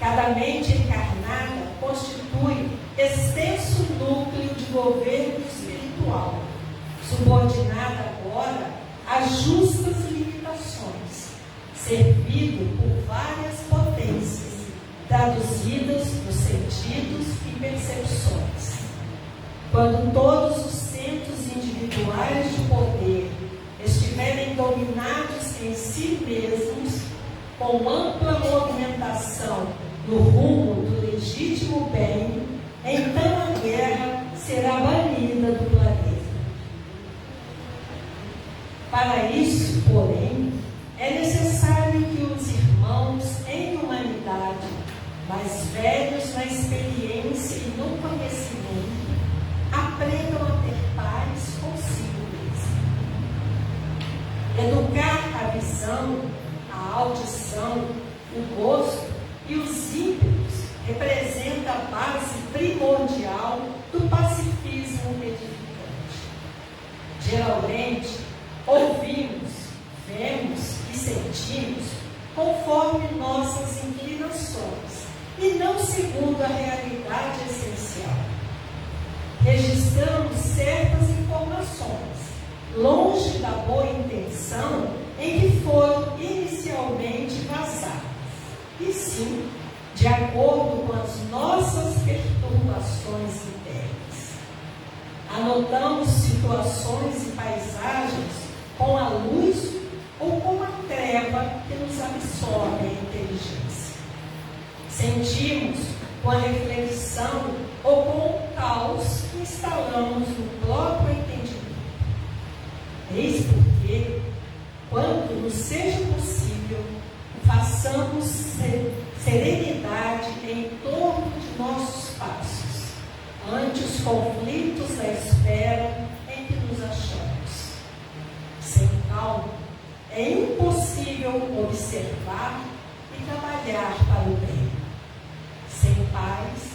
Cada mente encarnada constitui extenso núcleo de governo espiritual, subordinado agora a justas limitações, servido por várias potências, traduzidas nos sentidos e percepções. Quando todos os centros individuais de poder estiverem dominados em si mesmos, com ampla movimentação no rumo do legítimo bem, então a guerra será banida do planeta. Para isso, porém, é necessário que os irmãos em humanidade, mais velhos na experiência e no conhecimento, aprendam a ter paz consigo mesmo. Educar a visão, a audição, o gosto e os ímpetos representa a base primordial do pacifismo edificante. Geralmente, ouvimos, vemos e sentimos conforme nossas inclinações e não segundo a realidade essencial. Registramos certas informações, longe da boa intenção em que foram inicialmente vazadas, e sim, de acordo com as nossas perturbações internas. Anotamos situações e paisagens com a luz ou com a treva que nos absorve a inteligência. Sentimos com a reflexão ou com o caos que instalamos no próprio entendimento. Eis porque, quando nos seja possível, façamos serenidade em torno de nossos passos, ante os conflitos da esfera em que nos achamos. Sem calma, é impossível observar e trabalhar para o bem. Sem paz,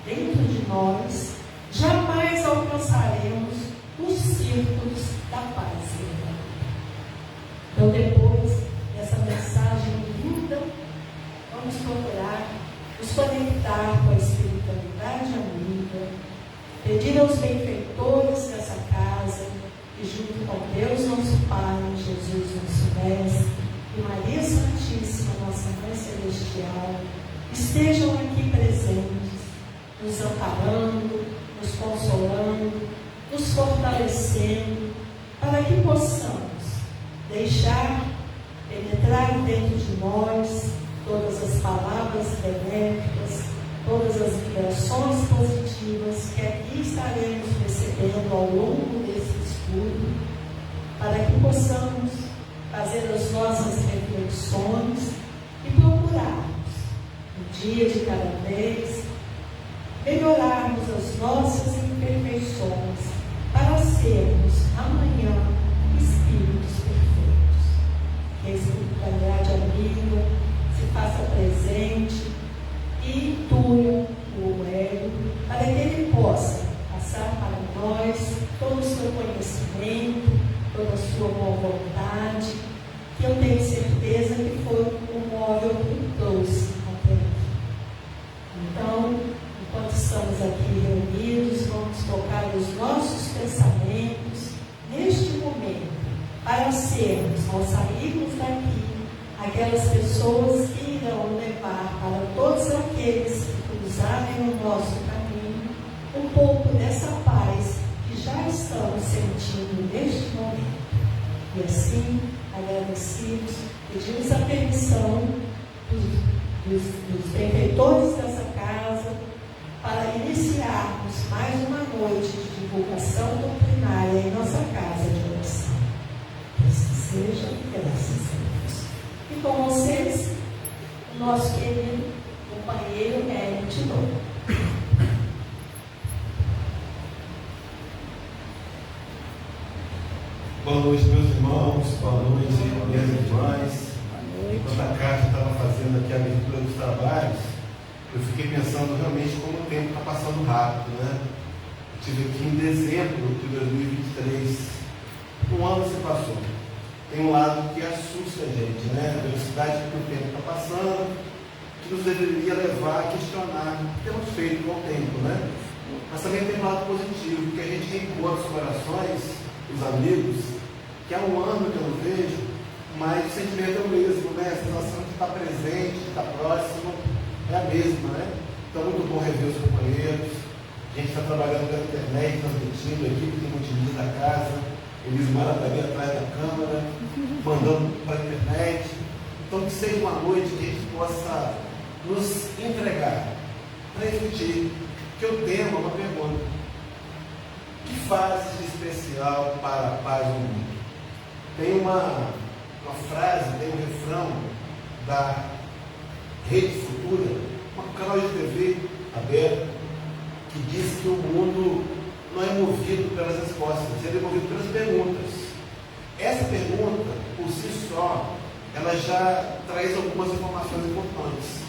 dentro de nós, jamais alcançaremos os círculos da paz e da vida. Então, depois dessa mensagem linda, vamos procurar nos conectar com a espiritualidade amiga, pedir aos benfeitores dessa casa, que junto com Deus nosso Pai, Jesus nosso Mestre, e Maria Santíssima, nossa Mãe Celestial, estejam aqui presentes, nos amparando, nos consolando, nos fortalecendo, para que possamos deixar penetrar dentro de nós todas as palavras benéficas, todas as vibrações positivas que aqui estaremos recebendo ao longo desse estudo, para que possamos fazer as nossas reflexões e procurarmos, um dia de cada vez, melhorarmos as nossas imperfeições para sermos amanhã espíritos perfeitos. Que a espiritualidade amiga se faça presente e intue o Hélio para que ele possa passar para nós todo o seu conhecimento, toda a sua boa vontade, que eu tenho certeza que foi o móvel que trouxe até aqui. Então, enquanto estamos aqui reunidos, vamos tocar os nossos pensamentos neste momento, para sermos, ao sairmos daqui, aquelas pessoas que irão levar para todos aqueles que cruzarem o nosso caminho um pouco dessa paz que já estamos sentindo neste momento. E assim, agradecidos, pedimos a permissão dos benfeitores dessa casa para iniciarmos mais uma noite de divulgação doutrinária em nossa casa de oração. Que assim seja, graças a Deus. E com vocês, o nosso querido companheiro Hélio de novo. Boa noite, meus irmãos, boa noite, minhas irmãs. Enquanto a Cátia estava fazendo aqui a abertura dos trabalhos, eu fiquei pensando realmente como o tempo está passando rápido, né? Eu estive aqui em dezembro de 2023, um ano se passou. Tem um lado que assusta a gente, né? A velocidade que o tempo está passando, que nos deveria levar a questionar o que temos feito com o tempo, né? Mas também tem um lado positivo, porque a gente reencontra os corações, os amigos, que há um ano que eu não vejo, mas o sentimento é o mesmo, né? A sensação de estar presente, de estar próximo, é a mesma, né? Então, muito bom rever os companheiros. A gente está trabalhando pela internet, transmitindo, a equipe de multimídia da casa, Elismara está ali atrás da câmera, mandando para a internet. Então, que seja uma noite que a gente possa nos entregar para refletir. Que o tema é uma pergunta: o que fazes de especial para a paz do mundo? Tem uma frase, tem um refrão da Rede Futura, um canal de TV aberto, que diz que o mundo não é movido pelas respostas, ele é movido pelas perguntas. Essa pergunta, por si só, ela já traz algumas informações importantes,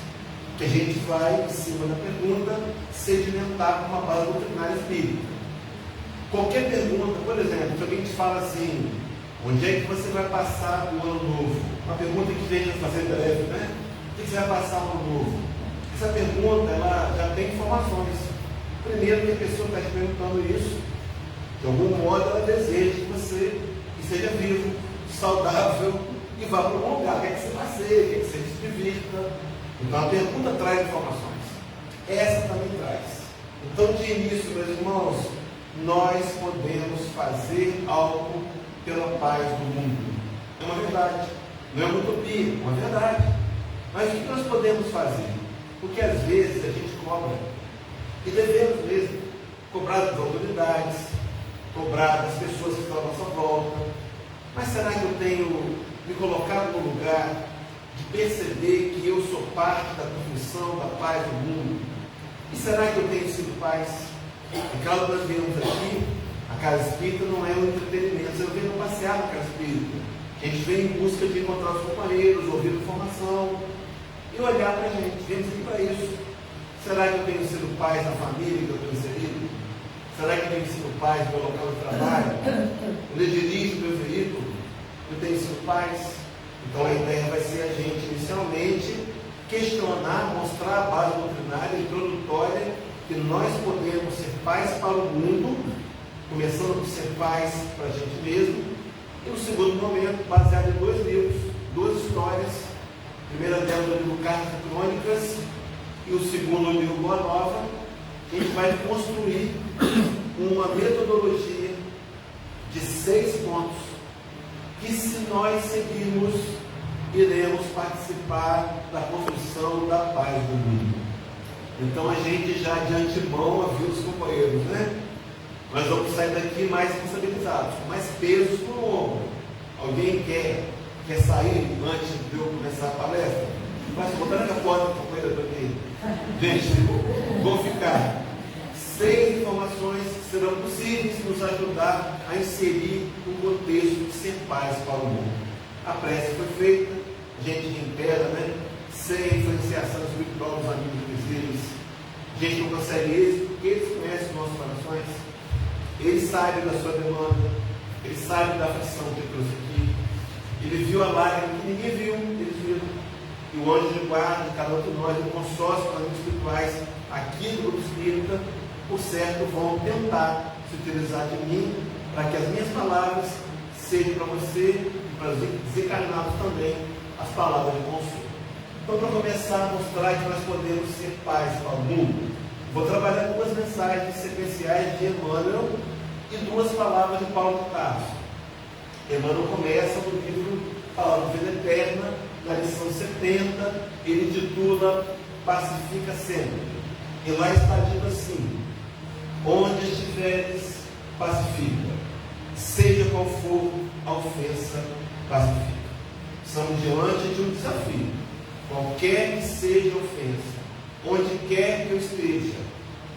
que a gente vai, em cima da pergunta, sedimentar com uma base doutrinária espírita. Qualquer pergunta, por exemplo, se alguém te fala assim: onde é que você vai passar o ano novo? Uma pergunta que vem a fazer breve, né? O que você vai passar o ano novo? Essa pergunta, ela já tem informações. Primeiro, que a pessoa está te perguntando isso, de algum modo ela deseja que você seja vivo, saudável e vá para um lugar, quer que você passeie, quer que você se divirta. Então a pergunta traz informações. Essa também traz. Então, de início, meus irmãos, nós podemos fazer algo pela paz do mundo. É uma verdade. Não é uma utopia, é uma verdade. Mas o que nós podemos fazer? Porque às vezes a gente cobra, e devemos mesmo cobrar das autoridades, cobrar das pessoas que estão à nossa volta. Mas será que eu tenho me colocado no lugar de perceber que eu sou parte da construção da paz do mundo? E será que eu tenho sido paz? E claro, nós viemos aqui, a Casa Espírita não é um entretenimento. Eu venho passear na Casa Espírita. A gente vem em busca de encontrar os companheiros, ouvir informação e olhar para a gente. Viemos aqui para isso. Será que eu tenho sido paz na família que eu tenho inserido? Será que eu tenho sido paz no meu local de trabalho? Eu dirijo o meu veículo? Eu tenho sido paz? Então a ideia vai ser a gente, inicialmente, questionar, mostrar a base doutrinária, introdutória, que nós podemos ser paz para o mundo, começando por ser paz para a gente mesmo, e no segundo momento, baseado em 2 livros, 2 histórias, a primeira delas o livro Cartas e Crônicas, e o segundo o livro Boa Nova. A gente vai construir uma metodologia de 6 pontos, que se nós seguirmos, iremos participar da construção da paz do mundo. Então a gente já de antemão avisa os companheiros, né? Nós vamos sair daqui mais responsabilizados, com mais pesos no ombro. Alguém quer sair antes de eu começar a palestra? Mas botar na porta, companheiro, para mim. Gente, vou ficar 6 informações que serão possíveis nos ajudar a inserir um contexto de ser paz para o mundo. A prece foi feita, a gente reitera, né? Sem influenciação espiritual dos amigos invisíveis. A gente não consegue êxito porque eles conhecem os nossos corações, eles sabem da sua demanda, eles sabem da aflição que eu trouxe aqui. Ele viu a lágrima que ninguém viu, eles viram. E o anjo de guarda de cada um de nós, um consórcio para os espirituais aqui do grupo espírita, por certo, vão tentar se utilizar de mim para que as minhas palavras sejam para você e para os desencarnados também as palavras de consolo. Então, para começar a mostrar que nós podemos ser paz para o mundo, vou trabalhar 2 mensagens sequenciais de Emmanuel e 2 palavras de Paulo de Tarso. Emmanuel começa no livro Palavra de Vida Eterna, na lição 70, ele titula Pacifica Sempre. E lá está dito assim: onde estiveres, pacifica. Seja qual for a ofensa, pacifica. Estamos diante de um desafio. Qualquer que seja a ofensa, onde quer que eu esteja,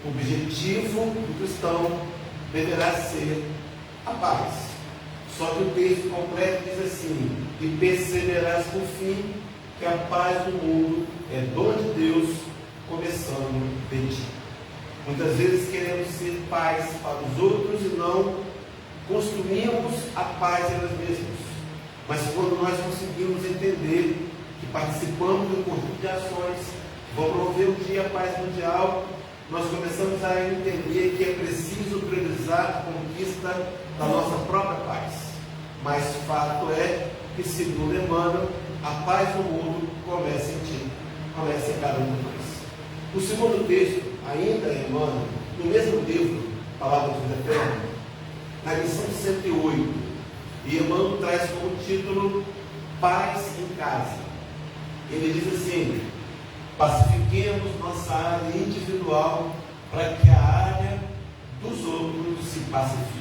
o objetivo do cristão deverá ser a paz. Só que o texto completo diz assim: e perceberás por fim que a paz do mundo é dom de Deus, começando de ti. Muitas vezes queremos ser paz para os outros e não construímos a paz em nós mesmos. Mas quando nós conseguimos entender que participamos de um conjunto de ações vou promover o Dia Paz Mundial, nós começamos a entender que é preciso priorizar a conquista da nossa própria paz. Mas fato é que, segundo Emmanuel, a paz no mundo começa em ti, começa em cada um de nós. O segundo texto, ainda em Emmanuel, no mesmo livro, Palavras de Vida Eterna, na lição 108, e Emmanuel traz como título Paz em Casa. Ele diz assim: pacifiquemos nossa área individual para que a área dos outros se pacifique.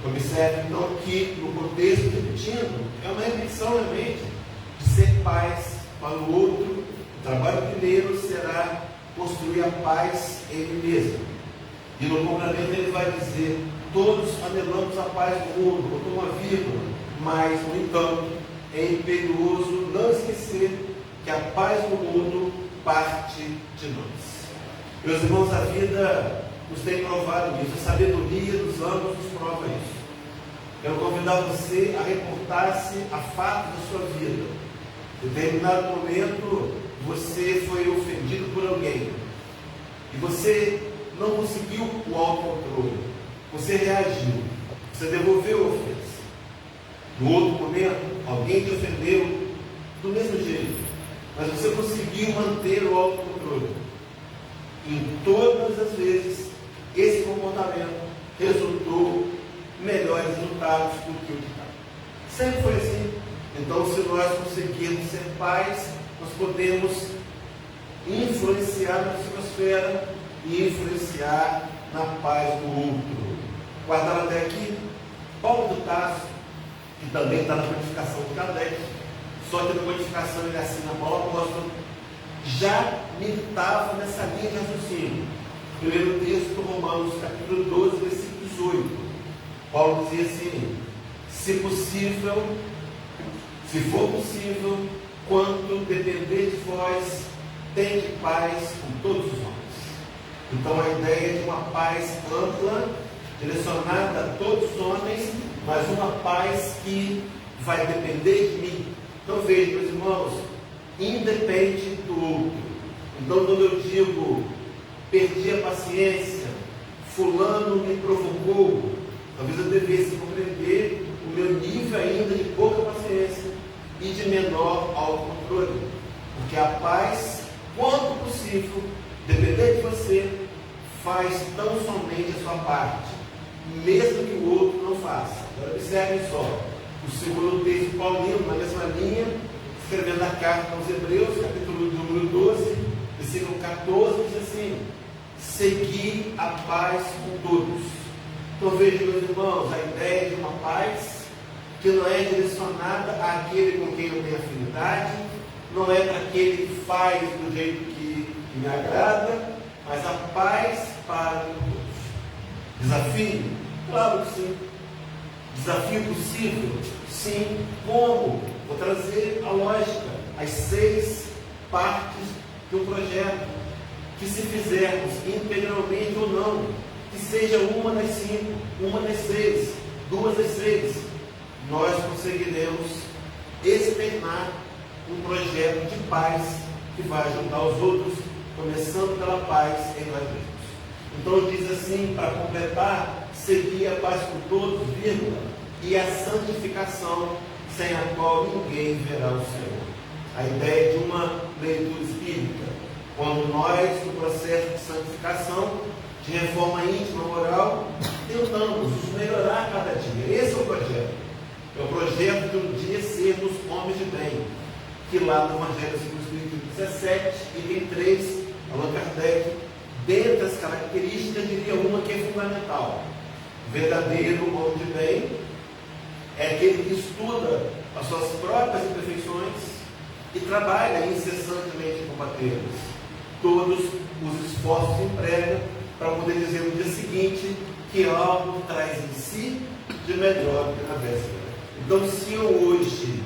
Observe então que no contexto, repetindo, é uma repetição realmente de ser paz para o outro. O trabalho primeiro será construir a paz em mim mesmo. E no complemento ele vai dizer: todos anelamos a paz do mundo, botou uma vírgula, mas, no entanto, é imperioso não esquecer que a paz do mundo parte de nós. Meus irmãos, a vida nos tem provado isso, a sabedoria dos anos nos prova isso. Quero convidar você a reportar-se a fato da sua vida. Em determinado momento, você foi ofendido por alguém e você não conseguiu o autocontrole. Você reagiu, você devolveu a ofensa. No outro momento, alguém te ofendeu do mesmo jeito, mas você conseguiu manter o autocontrole. Em todas as vezes, esse comportamento resultou melhores resultados do que o de cá. Sempre foi assim. Então, se nós conseguirmos ser pais, nós podemos influenciar na psicosfera e influenciar na paz do outro. Guardaram até aqui Paulo de Tarso, que também está na codificação de Kardec, só que na codificação ele assina Paulo Apóstolo, já militava nessa linha de raciocínio. Primeiro texto, Romanos capítulo 12, versículo 18. Paulo dizia assim: se possível, se for possível, quanto depender de vós, tende paz com todos os homens. Então a ideia de uma paz ampla, direcionada a todos os homens, mas uma paz que vai depender de mim. Então veja, meus irmãos, independe do outro. Então quando eu digo perdi a paciência, fulano me provocou, talvez eu devesse compreender o meu nível ainda de pouca paciência e de menor autocontrole. Porque a paz, quanto possível, depender de você, faz tão somente a sua parte, mesmo que o outro não faça. Agora observem só, o segundo texto paulino, na mesma linha, escrevendo a carta aos Hebreus, capítulo número 12, versículo 14, diz assim: segui a paz com todos. Então veja, meus irmãos, a ideia de uma paz que não é direcionada àquele com quem eu tenho afinidade, não é para aquele que faz do jeito que me agrada, mas a paz para todos. Desafio? Claro que sim. Desafio possível? Sim. Como? Vou trazer a lógica, as 6 partes do projeto, que se fizermos integralmente ou não, que seja uma das 5, uma das 6, 2 das 6, nós conseguiremos externar um projeto de paz que vai ajudar os outros, começando pela paz em nós mesmos. Então diz assim, para completar: seguir a paz com todos, vírgula, e a santificação, sem a qual ninguém verá o Senhor. A ideia de uma leitura espírita, quando nós, no processo de santificação, de reforma íntima, moral, tentamos nos melhorar cada dia. Esse é o projeto. É o projeto de um dia sermos homens de bem, que lá no Evangelho segundo o Espírito 17, item 3, Allan Kardec, dentre as características, diria uma que é fundamental: o verdadeiro homem de bem é aquele que estuda as suas próprias imperfeições e trabalha incessantemente em combatê-las. Todos os esforços emprega para poder dizer no dia seguinte que algo traz em si de melhor do que na véspera. Então, se eu hoje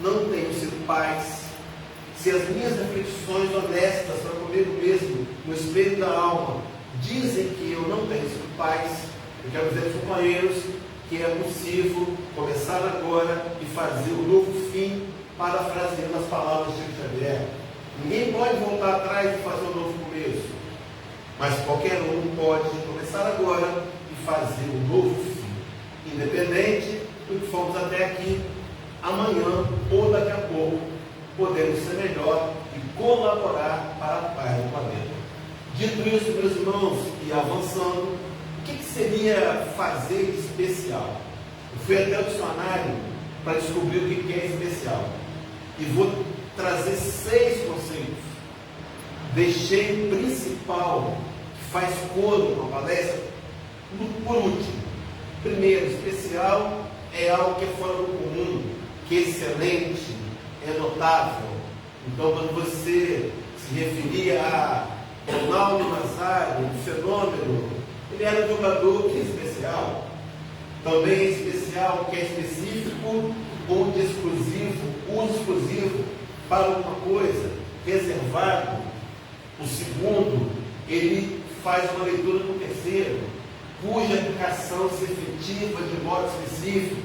não tenho sido paz, se as minhas reflexões honestas para comigo mesmo, no espelho da alma, dizem que eu não tenho sido paz, eu quero dizer aos companheiros que é possível começar agora e fazer o novo fim, parafraseando as palavras de Chico Xavier: Ninguém pode voltar atrás e fazer um novo começo. Mas qualquer um pode começar agora e fazer um novo fim. Independente do que fomos até aqui, amanhã ou daqui a pouco, podemos ser melhor e colaborar para a paz do planeta. Dito isso, meus irmãos, e avançando, o que seria fazer de especial? Eu fui até o dicionário para descobrir o que é especial. E vou trazer 6 conceitos. Deixei o principal, que faz coro na palestra, por último. Primeiro, especial é algo que é fora do comum, que é excelente, é notável. Então, quando você se referia a Ronaldo Nazário, um fenômeno, ele era um jogador que é especial. Também é especial, que é específico ou de exclusivo, uso exclusivo para alguma coisa, reservado. O segundo, ele faz uma leitura do terceiro, cuja aplicação se efetiva de modo específico,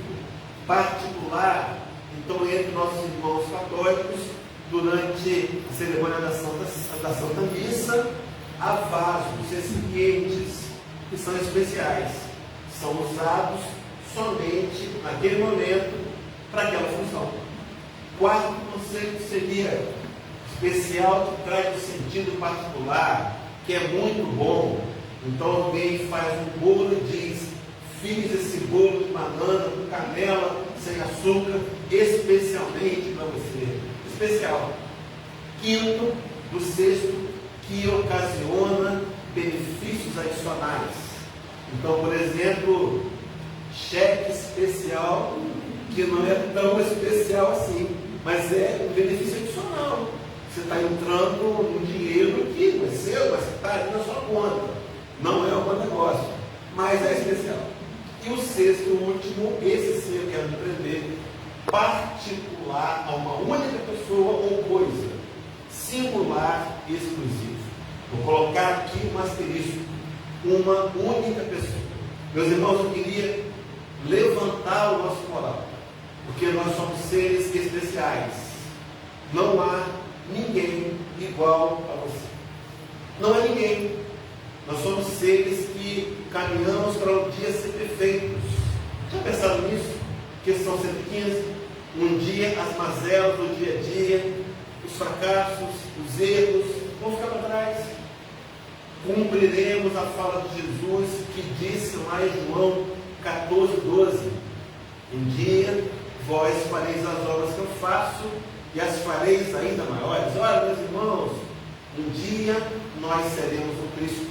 particular. Então, entre nossos irmãos católicos, durante a cerimônia da Santa Missa, há vasos, recipientes que são especiais, são usados somente naquele momento para aquela função. Quarto conceito seria especial, que traz um sentido particular, que é muito bom. Então alguém faz um bolo e diz: fiz esse bolo de banana com canela, sem açúcar, especialmente para você. Especial. Quinto, do sexto, que ocasiona benefícios adicionais. Então, por exemplo, cheque especial, que não é tão especial assim, mas é um benefício adicional. Você está entrando num dinheiro que não é seu, mas está ali na sua conta. Não é um bom negócio, mas é especial. E o sexto, o último, esse sim eu quero aprender, particular a uma única pessoa ou coisa, singular e exclusivo. Vou colocar aqui um asterisco, uma única pessoa. Meus irmãos, eu queria levantar o nosso moral, porque nós somos seres especiais. Não há ninguém igual a você. Não há ninguém. Nós somos seres que caminhamos para um dia ser perfeitos. Já pensaram nisso? Questão 115. Um dia as mazelas do dia a dia, os fracassos, os erros vão ficar para trás. Cumpriremos a fala de Jesus que disse lá em João 14:12. Um dia vós fareis as obras que eu faço e as fareis ainda maiores. Olha, meus irmãos, um dia nós seremos o Cristo.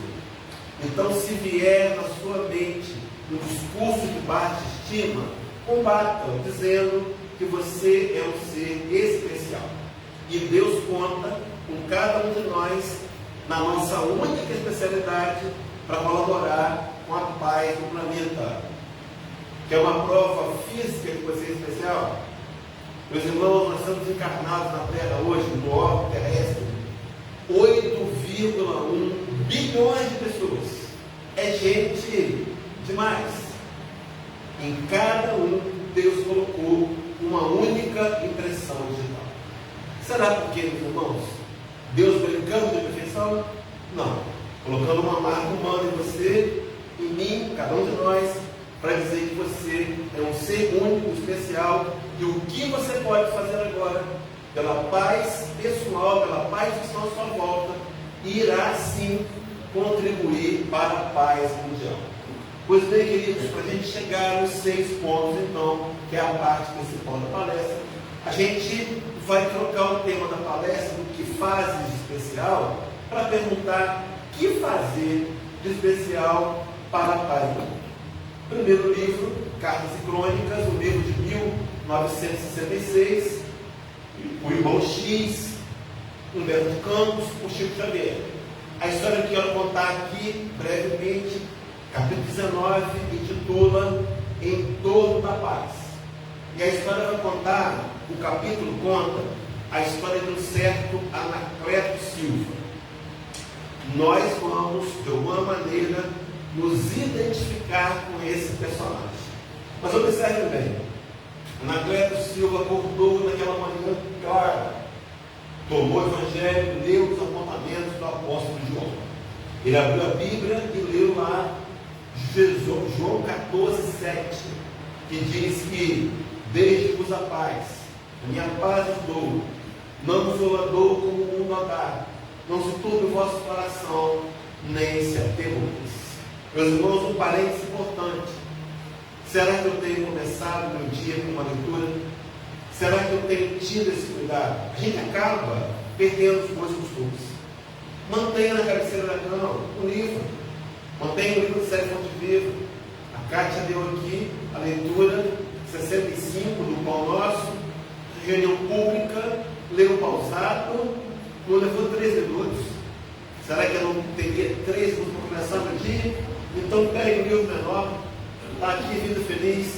Então, se vier na sua mente um discurso de baixa estima, combata, dizendo que você é um ser especial. E Deus conta com cada um de nós na nossa única especialidade para colaborar com a paz do planeta. Quer uma prova física de você especial? Meus irmãos, nós estamos encarnados na Terra hoje, no orbe terrestre, 8,1 bilhões de pessoas. É gente demais. Em cada um, Deus colocou uma única impressão digital. Será porque, meus irmãos, Deus brincando de perfeição? Não. Colocando uma marca humana em você, em mim, cada um de nós, para dizer que você é um ser único, especial, e o que você pode fazer agora, pela paz pessoal, pela paz que está à sua volta, irá sim contribuir para a paz mundial. Pois bem, queridos, para a gente chegar nos 6 pontos, então, que é a parte principal da palestra, a gente vai trocar o tema da palestra, do que fazes de especial, para perguntar o que fazer de especial para a paz do mundo. Primeiro livro, Cartas e Crônicas, o livro de 1966, o irmão X, Humberto de Campos, o Chico Xavier. A história que eu quero contar aqui, brevemente, capítulo 19, intitula Em Torno da Paz. E a história vai contar, o capítulo conta, a história de um certo Anacleto Silva. Nós vamos, de alguma maneira, nos identificar com esse personagem. Mas observem bem, Anacleto Silva acordou naquela manhã clara, tomou o Evangelho, leu os apontamentos do apóstolo João. Ele abriu a Bíblia e leu lá João 14:7, que diz que deixe-vos a paz, a minha paz vos dou, não vos a dou como o mundo a dá, não se turbe o vosso coração, nem se atemoreis. Meus irmãos, um parênteses importante. Será que eu tenho começado meu dia com uma leitura? Será que eu tenho tido esse cuidado? A gente acaba perdendo os bons costumes. Mantenha na cabeceira da cama o livro. Mantenha o livro do Série Fonte Viva. A Kátia deu aqui a leitura 65 do Pão Nosso, reunião pública, leu pausado, não levou 3 minutos. Será que eu não teria 3 minutos para começar meu dia? Então pegue o livro menor, está aqui, Vida Feliz,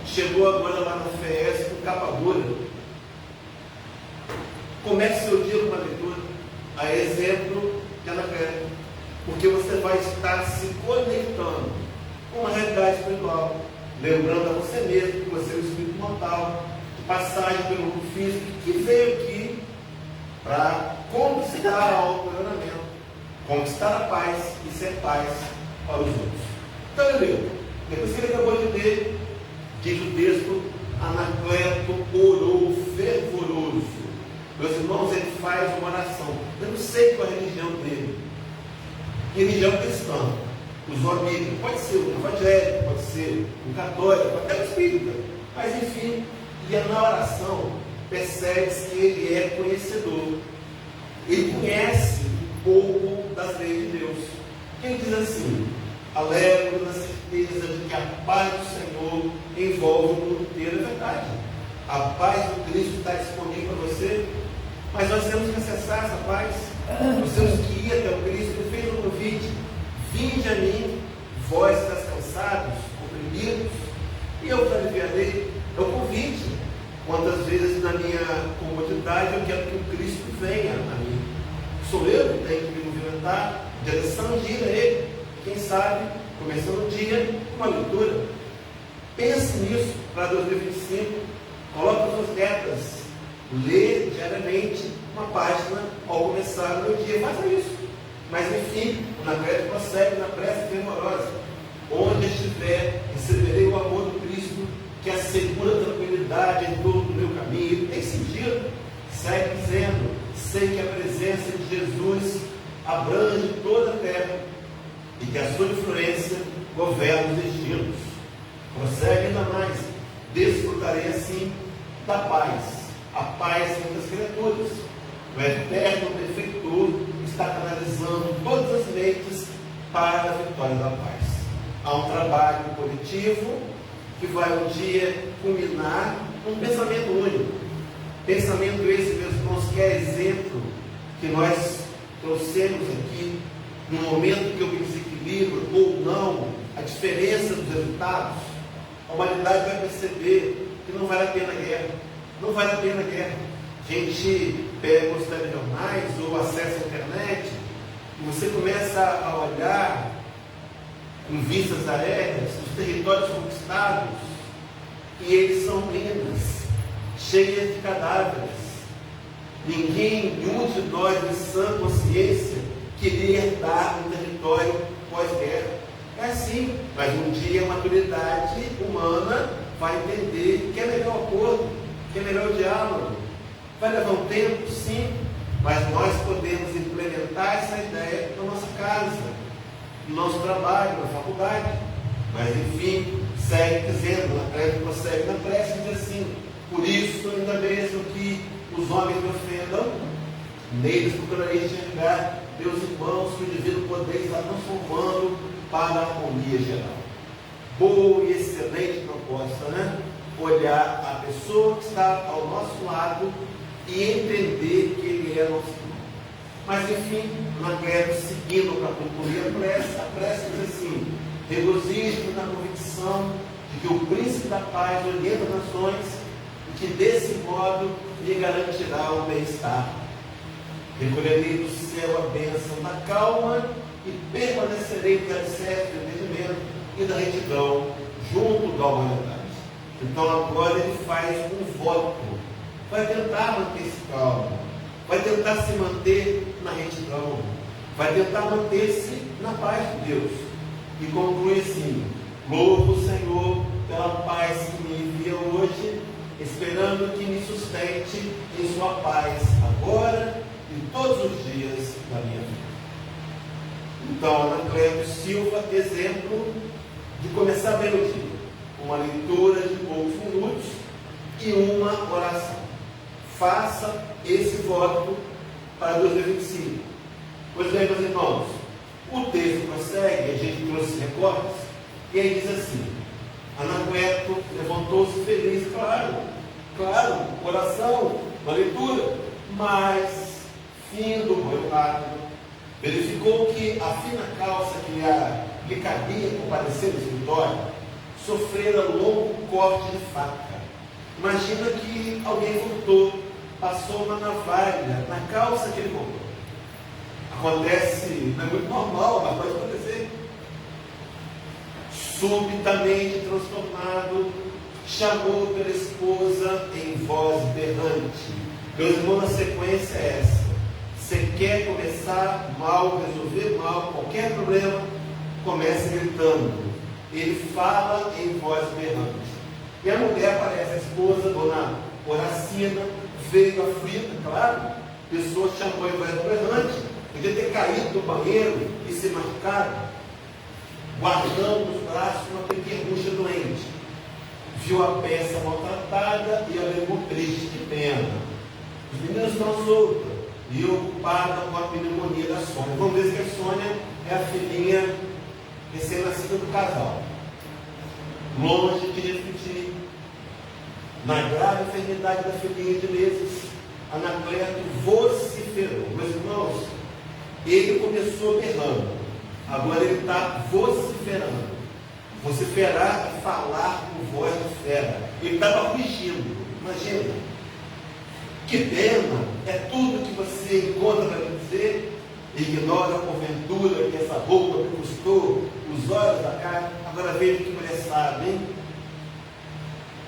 chegou agora lá na FES com capa dura. Comece seu dia com uma leitura, a exemplo de Anacleto, porque você vai estar se conectando com uma realidade espiritual, lembrando a você mesmo que você é o espírito mortal, de passagem pelo mundo físico, que veio aqui para conquistar o auto-melhoramento, conquistar a paz e ser paz para os outros. Então ele leu. Depois que ele acabou de ler, diz o texto, Anacleto orou fervoroso. Meus irmãos, ele faz uma oração. Eu não sei qual é a religião dele. Religião cristã. Usou a Bíblia. Pode ser um evangélico, pode ser um católico, até um espírita. Mas enfim, e na oração percebe-se que ele é conhecedor. Ele conhece um pouco das leis de Deus. Ele diz assim: alegro na certeza de que a paz do Senhor envolve o mundo inteiro. É verdade. A paz do Cristo está disponível para você, mas nós temos que acessar essa paz. Nós temos que ir até o Cristo. Ele fez um convite: vinde a mim, vós estás cansados, oprimidos, e eu vos aliviarei. É o convite. Quantas vezes na minha comodidade eu quero que o Cristo venha a mim? Sou eu que tenho que me movimentar, direção de ir a Ele. Quem sabe, começando o dia, uma leitura. Pense nisso para 2025. Coloque as suas metas. Lê diariamente uma página ao começar o meu dia. Faça isso. Mas enfim, o Anacleto prossegue na prece fervorosa. Onde estiver, receberei o amor do Cristo, que assegura a tranquilidade em todo o meu caminho. Tem sentido? Segue dizendo: sei que a presença de Jesus abrange toda a terra e que a sua influência governa os destinos. Prossegue ainda mais: desfrutarei assim da paz, a paz entre as criaturas. O eterno benfeitor está canalizando todas as mentes para a vitória da paz. Há um trabalho coletivo que vai um dia culminar num pensamento único. Pensamento esse, meus irmãos, que é exemplo que nós trouxemos aqui, no momento que eu me desequilibro ou não, a diferença dos resultados. A humanidade vai perceber que não vale a pena a guerra. Não vale a pena a guerra. A gente pega os telejornais ou acessa a internet e você começa a olhar com vistas aéreas os territórios conquistados, e eles são minas cheias de cadáveres. Ninguém, nenhum de nós de sã consciência queria herdar um território pós-guerra. É assim, mas um dia a maturidade humana vai entender que é melhor o acordo, que é melhor o diálogo. Vai levar um tempo, sim, mas nós podemos implementar essa ideia na nossa casa, no nosso trabalho, na faculdade. Mas enfim, segue dizendo, Anacleto prossegue na prece, diz assim: por isso, ainda mesmo que os homens me ofendam, neles procurarei enxergar meus irmãos, que o divino poder está transformando para a harmonia geral. Boa e excelente proposta, né? Olhar a pessoa que está ao nosso lado e entender que ele é nosso irmão. Mas enfim, Anacleto, seguindo para concluir a prece diz assim: regozijo-me na convicção de que o príncipe da paz orienta nações e que desse modo lhe garantirá o bem-estar. Recolherei do céu a bênção da calma e permanecerei no alicerce do entendimento e da retidão junto da humanidade. Então agora ele faz um voto, vai tentar manter-se calmo, vai tentar se manter na retidão, vai tentar manter-se na paz de Deus. E conclui assim: louvo o Senhor pela paz que me envia hoje, esperando que me sustente em sua paz, agora e todos os dias da minha vida. Então, Anacleto Silva, exemplo de começar bem o dia, uma leitura de poucos minutos e uma oração. Faça esse voto para 2025. Pois bem, meus irmãos, o texto prossegue, a gente trouxe recortes, e aí diz assim: Anacleto levantou-se feliz, claro, oração, uma leitura, mas, fim do banho rápido, verificou que a fina calça que lhe cabia comparecer no escritório sofrera longo corte de faca. Imagina que alguém furtou, passou uma navalha na calça que ele comprou. Acontece, não é muito normal, mas pode acontecer. Subitamente transtornado, chamou pela esposa em voz berrante. Meus irmãos, a sequência é essa: você quer começar mal, resolver mal, qualquer problema, comece gritando. Ele fala em voz berrante. E a mulher aparece, a esposa, dona Horacina, veio aflita, claro. A pessoa chamou em voz berrante, podia ter caído do banheiro e se machucado, guardando nos braços uma pequerrucha doente. Viu a peça maltratada e a levou triste, de pena. Os meninos estão soltos e ocupada com a pneumonia da Sônia. Vamos dizer que a Sônia é a filhinha recém-nascida do casal. Longe de refletir na grave enfermidade da filhinha de meses, Anacleto vociferou. Meus irmãos, ele começou berrando, agora ele está vociferando. Vociferar é falar com voz de fera. Ele estava rugindo. Imagina. Que pena, é tudo que você encontra para dizer. Ignora porventura que essa roupa me custou os olhos da cara. Agora veja que mulher sabe, hein?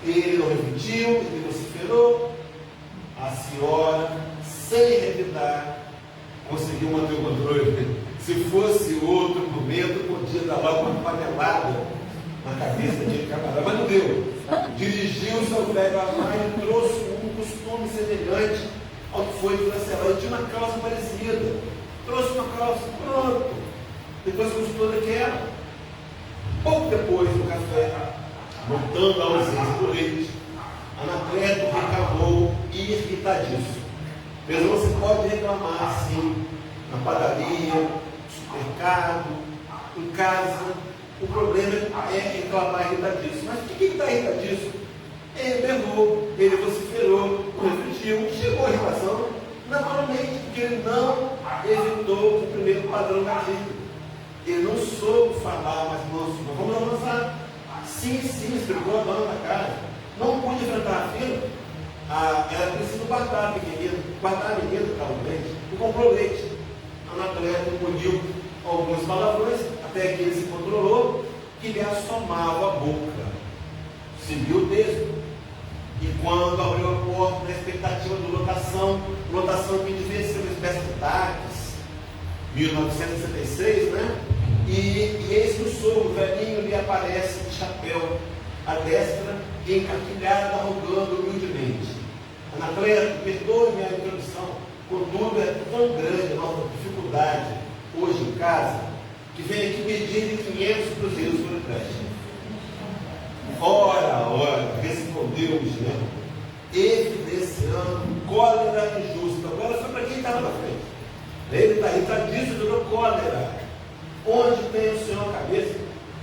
Ele não repetiu, ele vociferou. A senhora, sem revidar, conseguiu manter o controle. Se fosse outro momento, podia dar lá uma panelada na cabeça daquele camarada, mas não deu. Dirigiu-se ao velho armário e trouxe um costume semelhante ao que foi de Lancelot. Ele tinha uma calça parecida. Trouxe uma calça, pronto. Depois costurou daquela. Pouco depois do café, voltando à ausência do leite, Anacleto reclamou irritadíssimo. Mas você pode reclamar assim, na padaria, no supermercado, em casa. O problema é reclamar irritadíssimo. Mas por que está irritadíssimo? Ele berrou, ele vociferou, refletiu, chegou a irritação naturalmente, porque ele não evitou o primeiro padrão gatilho. Ele não soube falar, mas não, vamos avançar. Sim, explicou a dona da casa. Não pude enfrentar a fila. Era preciso guardar a menina que estava doente, e comprou leite. Anacleto engoliu alguns palavrões, até que ele se controlou, que lhe assomava a boca. Seguiu o texto. E quando abriu a porta, na expectativa de lotação que devia ser uma espécie de táxi, 1966, né? E eis que o sogro velhinho lhe aparece de chapéu, à destra e encarquilhada, rogando humildemente: Anacleto, perdoe-me a introdução, contudo é tão grande a nossa dificuldade hoje em casa, que vem aqui pedir 500 cruzeiros por empréstimo. Ora, respondeu-nos, né? Evidenciando cólera injusta. Agora foi para quem estava na frente. Ele está disso, virou cólera. Onde tem o Senhor a cabeça?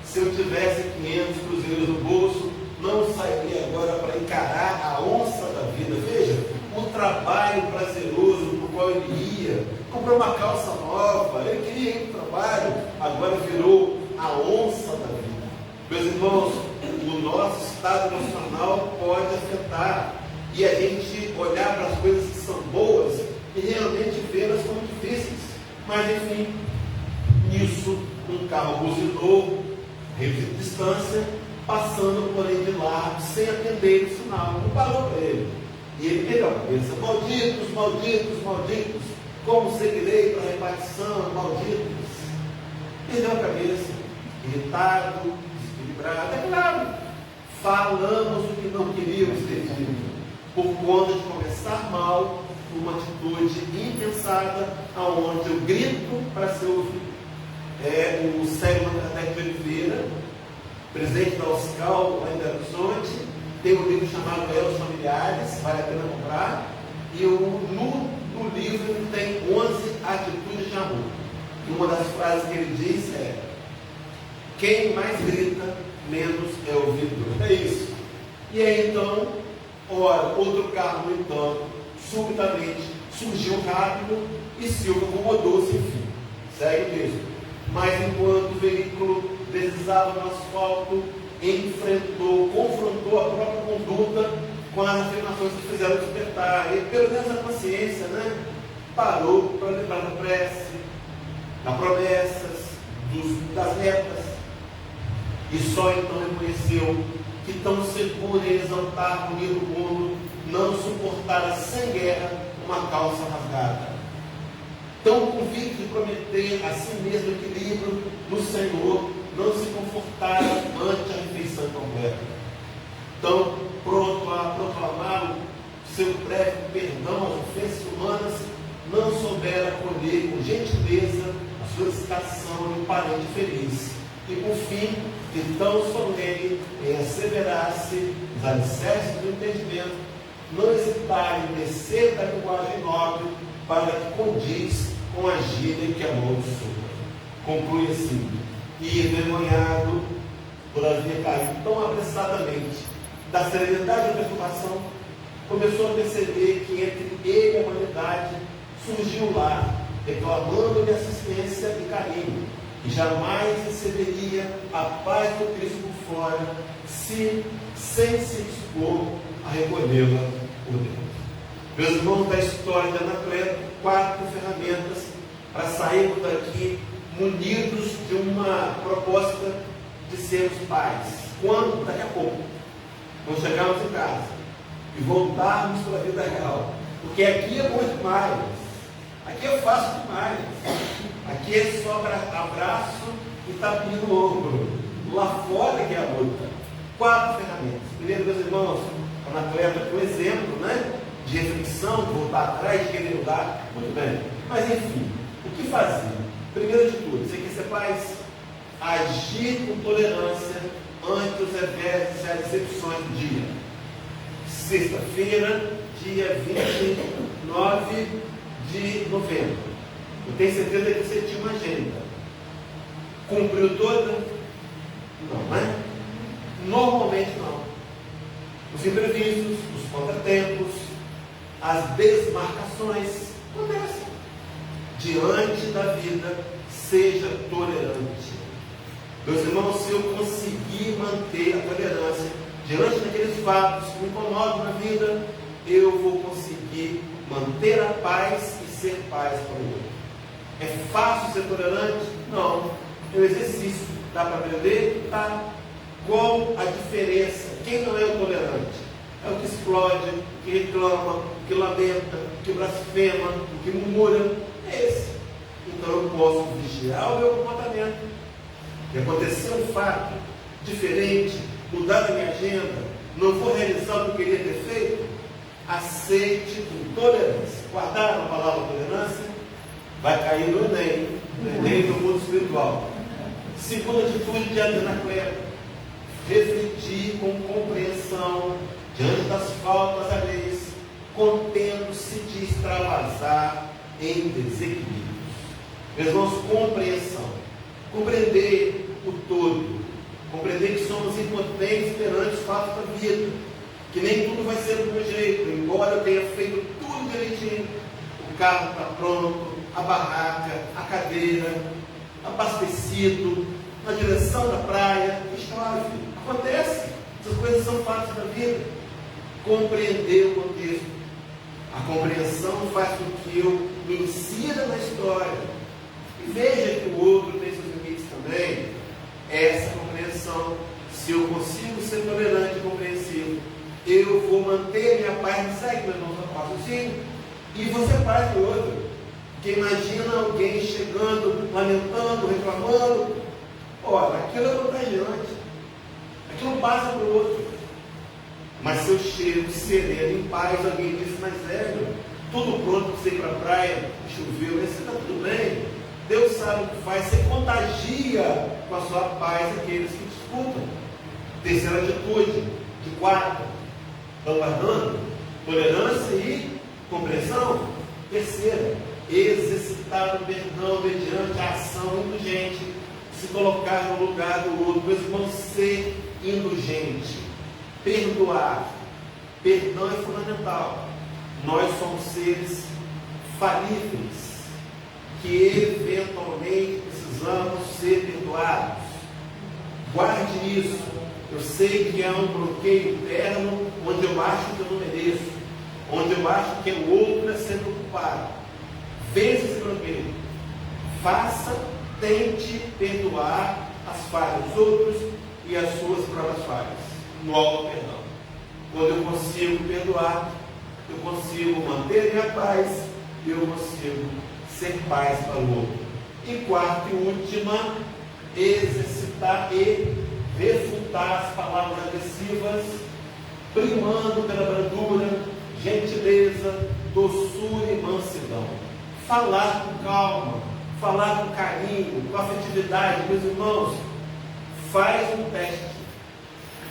Se eu tivesse 500 cruzeiros no bolso, não sairia agora para encarar a onça da vida. Veja, o trabalho prazeroso para o qual ele ia. Comprou uma calça nova, ele queria ir para o trabalho, agora virou a onça da vida. Meus irmãos, o nosso estado emocional pode afetar e a gente olhar para as coisas que são boas e realmente vê-las como difíceis. Mas enfim, nisso um carro buzinou, reduziu distância, passando por ele de largo, sem atender o sinal. Não parou para ele. E ele perdeu a cabeça: malditos, malditos, malditos, como seguirei para a repartição, malditos. Perdeu a cabeça, irritado, desequilibrado. É claro, falamos o que não queríamos ter dito, por conta de começar mal, por uma atitude impensada, aonde eu grito para ser ouvido. O Célio Kardec de Oliveira, presidente da USCAL, lá em Belo Horizonte, tem um livro chamado Elos Familiares, vale a pena comprar, e no livro ele tem 11 atitudes de amor. E uma das frases que ele diz é: quem mais grita, menos é ouvido. É isso. E aí então, ora, outro carro, no entanto, subitamente surgiu rápido e Silvio acomodou-se, enfim, segue mesmo. Mas enquanto o veículo deslizava no asfalto, confrontou a própria conduta com as afirmações que fizeram despertar. E pelo menos a consciência, né? Parou para lembrar da prece, das promessas, das metas. E só então reconheceu que tão seguro em exaltar o livro do mundo, não suportara sem guerra uma calça rasgada. Tão convicto de prometer a si mesmo equilíbrio no Senhor, não se confortara ante a refeição completa. Tão pronto a proclamar o seu breve perdão às ofensas humanas, não soubera acolher com gentileza a solicitação de um parente feliz. E por fim, de tão solene em asseverar-se os alicerces do entendimento, não hesitar em descer da linguagem nobre para que condiz com a gíria que amou o Senhor. Conclui assim: e envergonhado por haver caído tão apressadamente da serenidade da perturbação, começou a perceber que entre ele e a humanidade surgiu o lar, reclamando-lhe assistência e carinho, e jamais receberia a paz do Cristo por fora, sem se dispor a recolhê-la por dentro. Meus irmãos, da história de Anacleto, 4 ferramentas para sairmos daqui munidos de uma proposta de sermos pais. Quando? Daqui a pouco. Quando chegarmos em casa e voltarmos para a vida real. Porque aqui é bom demais. Aqui é fácil demais. Aqui é só abraço e tapinha no ombro. Lá fora que é a luta. 4 ferramentas. Primeiro, meus irmãos, Anacleto é um exemplo, né? De reflexão, de voltar atrás, de querer mudar. Muito bem. Mas enfim, o que fazer? Primeiro de tudo, você quer ser pais? Agir com tolerância ante os reveses e as decepções do dia. Sexta-feira, dia 29 de novembro. Eu tenho certeza que você tinha uma agenda. Cumpriu toda? Não, né? Normalmente não. Os imprevistos, os contratempos, as desmarcações acontecem. Diante da vida, seja tolerante. Meus irmãos, se eu conseguir manter a tolerância diante daqueles fatos que me incomodam na vida, eu vou conseguir manter a paz e ser paz para o outro. É fácil ser tolerante? Não. É um exercício. Dá para aprender? Tá. Qual a diferença? Quem não é o tolerante? É o que explode, o que reclama, o que lamenta, o que blasfema, o que murmura. É esse. Então eu posso vigiar o meu comportamento. E aconteceu um fato diferente, mudar a minha agenda, não vou realizar o que eu queria ter feito, aceite com tolerância. Guardar a palavra tolerância, vai cair no Enem do mundo espiritual. Segunda atitude de Anacleto: refletir com compreensão diante das faltas alheias, contendo-se de extravasar em desequilíbrios. Meus irmãos, compreensão. Compreender o todo. Compreender que somos impotentes perante os fatos da vida. Que nem tudo vai ser do meu jeito. Embora eu tenha feito tudo direitinho. O carro está pronto, a barraca, a cadeira, abastecido, na direção da praia. Chove. Acontece. Essas coisas são fatos da vida. Compreender o contexto. A compreensão faz com que eu me insira na história. E veja que o outro tem seus limites também. Essa compreensão, se eu consigo ser tolerante e compreensivo, eu vou manter minha paz, me segue, meu irmão, raciocínio, e você faz o outro. Porque imagina alguém chegando, lamentando, reclamando, olha, aquilo é contagiante, aquilo passa para o outro. Mas se eu chego sereno, em paz, alguém diz, mas meu, tudo pronto para você ir para a praia, choveu, você está tudo bem. Deus sabe o que faz, você contagia com a sua paz aqueles que te escutam. Terceira atitude, de quarta, estão guardando? Tolerância e compreensão. Terceira, exercitar o perdão mediante a ação indulgente, se colocar no lugar do outro, pois vão ser indulgente. Perdoar. Perdão é fundamental. Nós somos seres falíveis, que eventualmente precisamos ser perdoados. Guarde isso. Eu sei que há um bloqueio interno onde eu acho que eu não mereço, onde eu acho que o outro é sendo culpado. Veja esse bloqueio. Faça, tente perdoar as falhas dos outros e as suas próprias falhas. No auto-perdão. Quando eu consigo perdoar, eu consigo manter minha paz, eu consigo ser paz para o outro. E quarta e última, exercitar e refutar as palavras agressivas, primando pela brandura, gentileza, doçura e mansidão. Falar com calma, falar com carinho, com afetividade. Meus irmãos, faz um teste.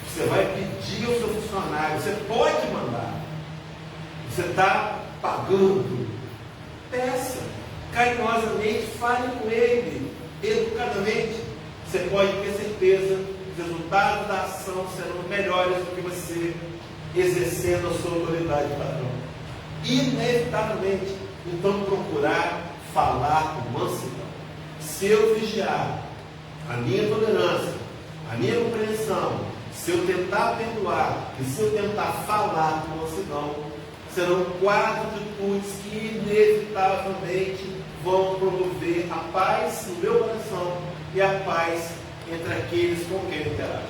Você vai pedir ao seu funcionário, você pode mandar. Você está pagando, peça, carinhosamente, fale com ele, educadamente. Você pode ter certeza que os resultados da ação serão melhores do que você exercendo a sua autoridade padrão. Inevitavelmente, então, procurar falar com mansidão. Se eu vigiar a minha tolerância, a minha compreensão, se eu tentar perdoar e se eu tentar falar com mansidão, serão 4 atitudes que inevitavelmente vão promover a paz no meu coração e a paz entre aqueles com quem eu interajo.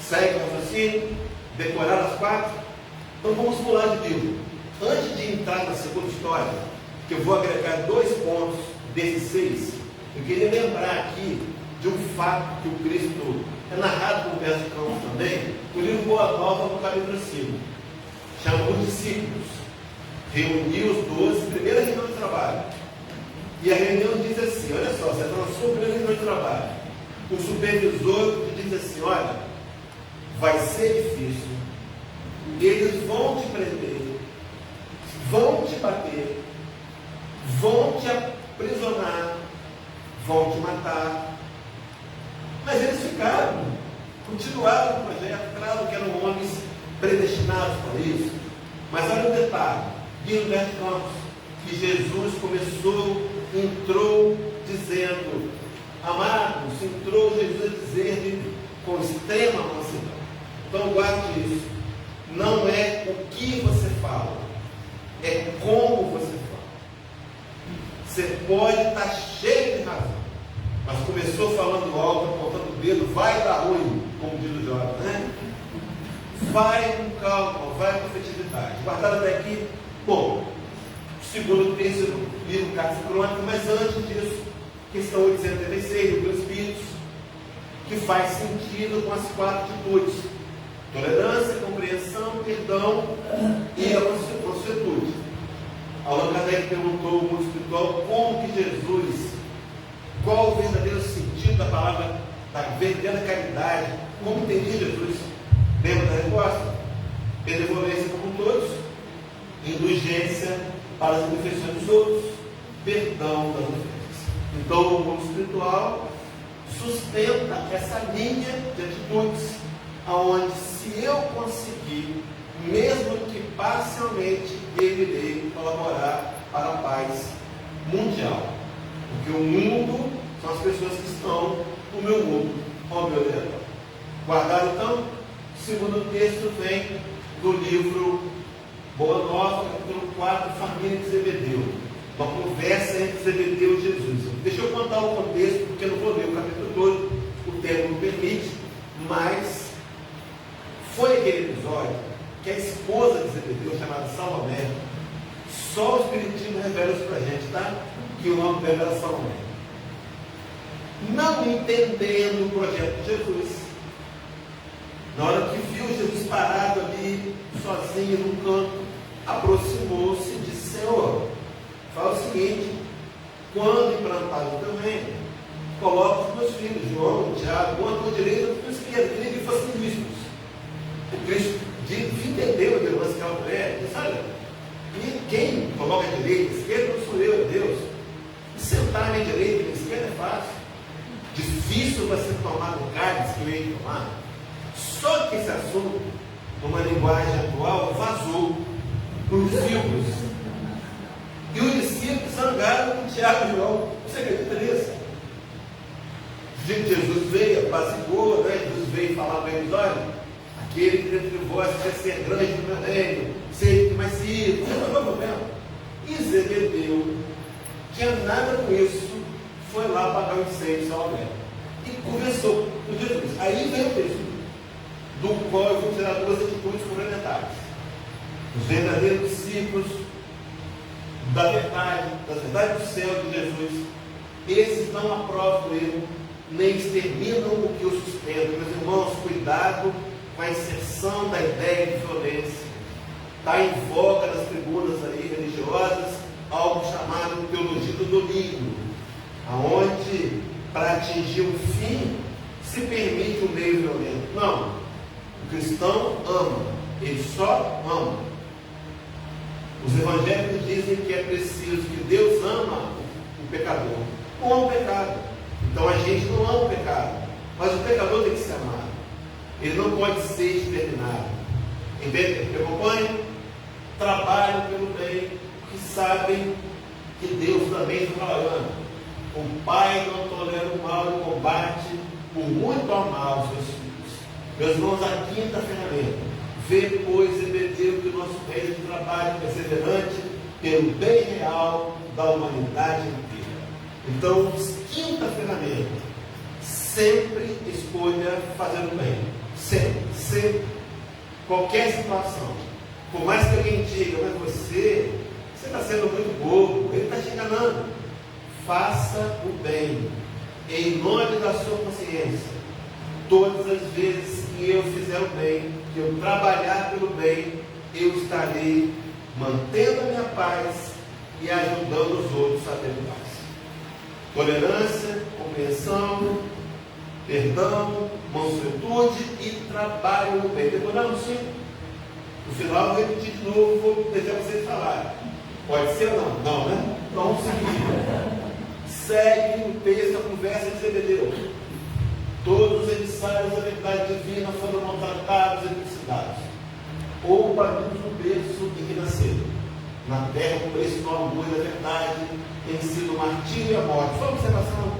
Segue o raciocínio? Decorar as 4? Então vamos pular de livro. Antes de entrar na segunda história, que eu vou agregar 2 pontos desses 6, eu queria lembrar aqui de um fato que o Cristo é narrado no verso de Campos também, no livro Boa Nova, no capítulo 5. Chamou os discípulos, reuniu os 12, primeira reunião de trabalho. E a reunião diz assim, olha só, você está na sua primeira reunião de trabalho. O supervisor diz assim, olha, vai ser difícil, eles vão te prender, vão te bater, vão te aprisionar, vão te matar. Mas eles ficaram, continuaram o projeto, claro que eram homens predestinados para isso. Mas olha o detalhe, diz no verso Campos, que Jesus entrou dizendo, amados, entrou Jesus a dizer com extrema mansidão. Então guarde isso, não é o que você fala, é como você fala. Você pode estar cheio de razão, mas começou falando alto, apontando o dedo, vai dar ruim, como diz o Jó, né? Vai com calma, vai com afetividade. Guardado até aqui, bom, segundo o terceiro livro, Cartas e Crônicas, mas antes disso, questão 836, do Espíritos, que faz sentido com as 4 atitudes: tolerância, compreensão, perdão e a consuetude. Allan Kardec perguntou ao mundo espiritual como que Jesus, qual o verdadeiro sentido da palavra, da verdadeira caridade, como entendia Jesus. Lembra da resposta? Benevolência como todos, indulgência para as imperfeições dos outros, perdão das ofensas. Então o mundo espiritual sustenta essa linha de atitudes, aonde se eu conseguir, mesmo que parcialmente, eu irei colaborar para a paz mundial. Porque o mundo são as pessoas que estão no meu mundo, ao meu redor. Guardado então, o segundo texto vem do livro Boa Nova, capítulo 4, Família de Zebedeu. Uma conversa entre Zebedeu e Jesus. Deixa eu contar o contexto, porque eu não vou ler o capítulo todo, o tempo não permite, mas foi aquele episódio que a esposa de Zebedeu, chamada Salomé, só o Espiritismo revela isso para a gente, tá? Que o nome dela era Salomé. Não entendendo o projeto de Jesus, na hora que viu Jesus parado ali, sozinho num canto, aproximou-se e disse: Senhor, fala o seguinte, quando implantar o teu reino, coloca os meus filhos, João, Tiago, um à tua direita e à tua esquerda, queria que fossem bispos. O Cristo entendeu a irmã que ela mulher, disse: olha, e quem coloca a direita e a esquerda não sou eu, é Deus. E sentar à minha direita e à minha esquerda é fácil. Difícil vai ser tomar no cálice que eu ia tomar. Só que esse assunto, numa linguagem atual, vazou para os discípulos. E os discípulos zangaram com Tiago e João. Você acredita nisso? Jesus veio, apaziguou, né? Jesus veio falar para eles: olha, aquele que dentre vós quer ser grande no meu reino, ser mais rico, não tem problema. E Zebedeu, tinha nada com isso, foi lá pagar o incêndio ao Salomé e conversou com Jesus. Aí veio o texto, do qual eu vou tirar duas atitudes complementares. Os verdadeiros discípulos da verdade do céu de Jesus, esses não aprovam o erro, nem exterminam o que o sustenta. Meus irmãos, cuidado com a inserção da ideia de violência. Está em voga nas tribunas aí religiosas algo chamado teologia do domínio, aonde, para atingir um fim, se permite um meio violento. Não, o cristão ama, ele só ama. Os evangélicos dizem que é preciso, que Deus ama o pecador, não ama o pecado. Então a gente não ama o pecado, mas o pecador tem que ser amado, ele não pode ser exterminado. Entende? Me acompanha? Trabalham pelo bem, que sabem que Deus também está trabalhando. O Pai não tolera o mal e combate por muito amar os seus filhos. Meus irmãos, a quinta ferramenta: vê, pois, Zebedeu, que o nosso reino de trabalho perseverante pelo bem real da humanidade inteira. Então, quinta ferramenta: sempre escolha fazer o bem. Sempre, sempre. Qualquer situação. Por mais que alguém diga: mas você está sendo muito bobo, ele está te enganando. Faça o bem, em nome da sua consciência. Todas as vezes que eu fizer o bem, que eu trabalhar pelo bem, eu estarei mantendo a minha paz e ajudando os outros a ter paz. Tolerância, compreensão, perdão, mansuetude e trabalho no bem. Decoramos sim? No final eu vou repetir de novo, vou deixar vocês falarem. Pode ser ou não? Não, né? Então vamos seguir. Segue o texto, a conversa de Zebedeu. Todos os emissários da verdade divina foram maltratados e trucidados, ou banidos no berço em que nasceram. Na terra, o preço do amor e da verdade tem sido o martírio e a morte. Só observação: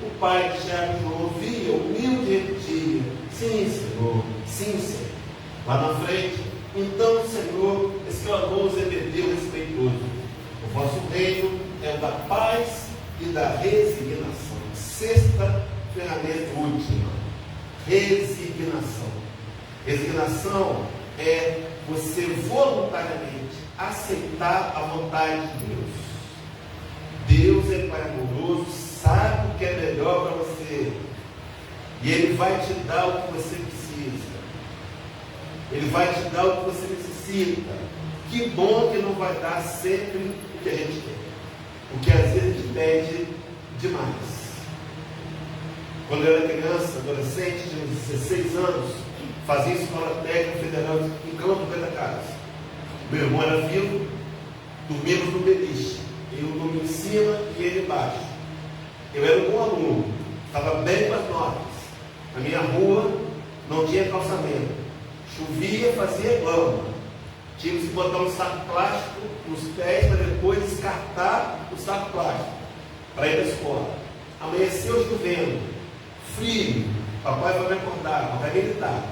o pai de Tiago e João via, humilde e repetia: sim, Senhor, sim, Senhor. Lá na frente: então, Senhor, exclamou Zebedeu respeitoso: o vosso reino é o da paz e da resignação. Sexta ferramenta última: resignação. Resignação é você voluntariamente aceitar a vontade de Deus. Deus é Pai amoroso, sabe o que é melhor para você, e Ele vai te dar o que você precisa. Ele vai te dar o que você necessita. Que bom que não vai dar sempre o que a gente quer, porque às vezes a gente pede demais. Quando eu era criança, adolescente, tinha uns 16 anos, fazia escola técnica federal em Campo Grande Casa. Meu irmão era vivo, dormíamos no beliche. Eu dormia em cima e ele embaixo. Eu era um bom aluno, estava bem com as notas. Na minha rua não tinha calçamento. Chovia, fazia lama. Tínhamos que botar um saco plástico nos pés para depois descartar o saco plástico para ir para a escola. Amanheceu chovendo, frio. Papai vai me acordar, papai vai gritar.